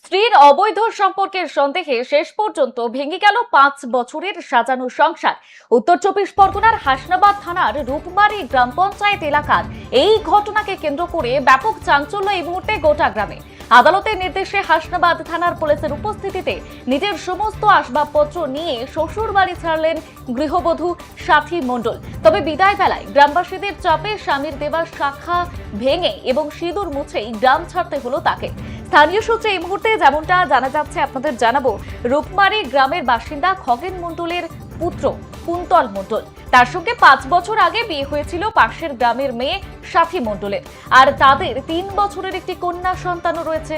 স্ত্রীর অবৈধ সম্পর্কের সন্দেহে শেষ পর্যন্ত ভেঙে গেল 5 বছরের সাজানো সংসার। উত্তর 24 পরগনার হাসনাবাদ থানার রূপমারি গ্রাম পঞ্চায়েত এলাকার এই ঘটনাকে কেন্দ্র করে ব্যাপক চাঞ্চল্য এই মুহূর্তে গোটা গ্রামে। আদালতের নির্দেশে হাসনাবাদ থানার পুলিশের উপস্থিতিতে নিজের সমস্ত আসবাবপত্র নিয়ে শ্বশুর বাড়ি ছাড়লেন গৃহবধূ সাথী মণ্ডল। তবে বিদায় বেলায় গ্রামবাসীদের চাপে স্বামীর দেওয়া শাখা ভেঙে এবং সিঁদুর মুছেই গ্রাম ছাড়তে হলো তাকে। স্থানীয় সূত্রে এই মুহূর্তে যেমনটা জানা যাচ্ছে আপনাদের জানাবো, রূপমারি গ্রামের বাসিন্দা খগেন মণ্ডলের পুত্র কুন্তল মণ্ডল, তার সঙ্গে 5 বছর আগে বিয়ে হয়েছিল পাশের গ্রামের মেয়ে সাথী মণ্ডলের। আর তাদের 3 বছরের একটি কন্যা সন্তানও রয়েছে।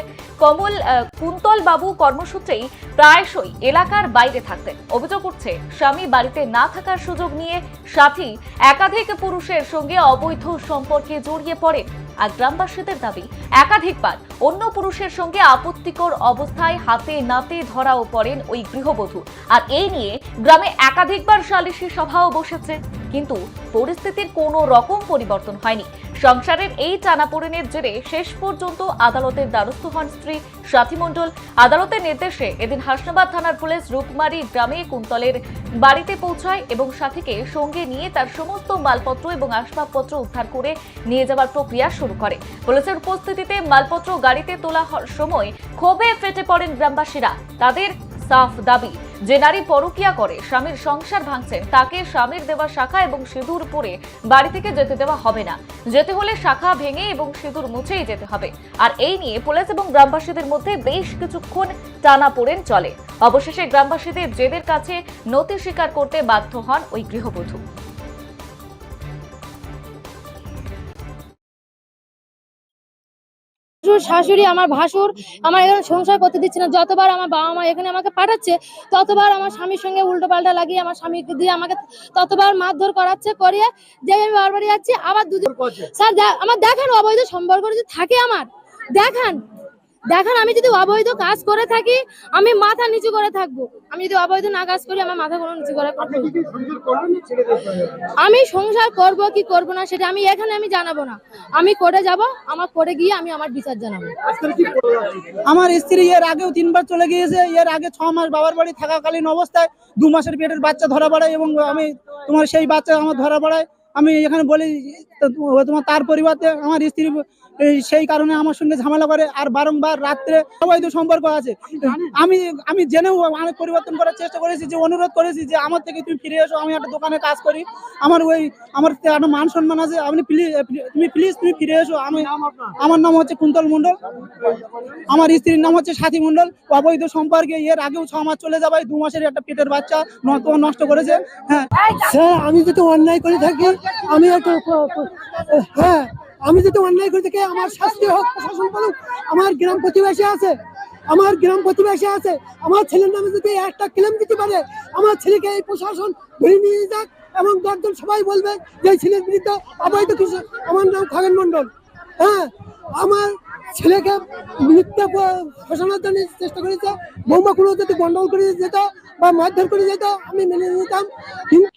কুন্তল বাবু কর্মসূত্রেই প্রায়শই এলাকার বাইরে থাকতেন। অভিযোগ উঠছে, স্বামী বাড়িতে না থাকার সুযোগ নিয়ে সাথী একাধিক পুরুষের সঙ্গে অবৈধ সম্পর্কে জড়িয়ে পড়েন। আর গ্রামবাসীদের দাবি, একাধিকবার অন্য পুরুষের সঙ্গে আপত্তিকর অবস্থায় হাতে নাতে ধরাও পড়েন ওই গৃহবধূ। আর এই নিয়ে গ্রামে একাধিকবার সালিশি সভাও বসেছে, কিন্তু পরিস্থিতির কোনো রকম পরিবর্তন হয়নি। সংসারের এই টানাপোড়েনের জেরে শেষ পর্যন্ত আদালতের দ্বারস্থ হন স্ত্রী সাথী মণ্ডল। আদালতের নির্দেশে এদিন হাসনাবাদ থানার পুলিশ রূপমারি গ্রামে কুন্তলের বাড়িতে পৌঁছায় এবং সাথীকে সঙ্গে নিয়ে তার সমস্ত মালপত্র এবং আসবাবপত্র উদ্ধার করে নিয়ে যাওয়ার প্রক্রিয়া শুরু করে। পুলিশের উপস্থিতিতে মালপত্র গাড়িতে তোলা হওয়ার সময় ক্ষোভে ফেটে পড়েন গ্রামবাসীরা। তাদের সাফ দাবি, যে নারী পরকীয়া করে স্বামীর সংসার ভাঙছেন, তাকে স্বামীর দেওয়া শাখা এবং সিঁদুর পরে বাড়ি থেকে যেতে দেওয়া হবে না। যেতে হলে শাখা ভেঙে এবং সিঁদুর মুছেই যেতে হবে। আর এই নিয়ে পুলিশ এবং গ্রামবাসীদের মধ্যে বেশ কিছুক্ষণ টানাপোড়েন চলে। অবশেষে গ্রামবাসীদের জেদের কাছে নতি স্বীকার করতে বাধ্য হন ওই গৃহবধূ। শাশুড়ি আমার ভাসুর আমার এখানে সংসার করতে দিচ্ছে না। যতবার আমার বাবা মা এখানে আমাকে পাঠাচ্ছে, ততবার আমার স্বামীর সঙ্গে উল্টো পাল্টা লাগিয়ে আমার স্বামীকে দিয়ে আমাকে ততবার মারধর করাচ্ছে, করিয়ে যে আমি বারবারই যাচ্ছি। আবার দুদিন স্যার আমার দেখান অবৈধ সম্পর্ক যদি থাকে, আমার দেখান আমি যদি অবৈধ কাজ করে থাকি আমি মাথা নিচু করে থাকবো। আমি যদি অবৈধ না কাজ করি আমার মাথা কোনো নিচু করে থাকবো। আমি সংসার করব কি করব না সেটা আমি জানাবো না। আমি করে যাব, আমার করে গিয়ে আমি আমার বিচার জানাবো। আমার স্ত্রী এর আগেও 3 বার চলে গিয়েছে। এর আগে 6 মাস বাবার বাড়ি থাকাকালীন অবস্থায় 2 মাসের পেটের বাচ্চা ধরা পড়ায় এবং আমি তোমার সেই বাচ্চা আমার ধরা পড়ায়। আমি এখানে বলি তোমার তার পরিবর্তে আমার স্ত্রী সেই কারণে আমার সঙ্গে ঝামেলা করে আর বারংবার রাত্রে অবৈধ সম্পর্ক আছে। আমি জেনেও অনেক পরিবর্তন করার চেষ্টা করেছি, যে অনুরোধ করেছি যে আমার থেকে তুমি ফিরে এসো, আমি একটা দোকানে কাজ করি, আমার একটা মান সম্মান আছে, আপনি প্লিজ তুমি ফিরে এসো। আমার নাম হচ্ছে কুন্তল মণ্ডল, আমার স্ত্রীর নাম হচ্ছে সাথী মণ্ডল। অবৈধ সম্পর্কে এর আগেও 6 মাস চলে যাবে, 2 মাসের একটা পেটের বাচ্চা নষ্ট করেছে। হ্যাঁ স্যার, আমি যদি অন্যায় করে থাকি আমি যদি অন্যায় করে থাকি আমার শাস্তি হোক, প্রশাসন বলুক। আমার গ্রাম প্রতিবেশী আছে, আমার ছেলের নামে যদি একটা ক্লেম দিতে পারে, আমার ছেলেকে এই প্রশাসন ধরে নিয়ে যাক এবং 10 জন সবাই বলবে যে ছেলের বিরুদ্ধে অবৈধ কিছু। আমার নাম খগেন মণ্ডল। হ্যাঁ, আমার ছেলেকে মিথ্যা ফসানোর জন্য চেষ্টা করেছে। বৌমা কোনো যদি গন্ডগোল করে যেত বা মারধর করে যেত আমি মেনে নিতাম, কিন্তু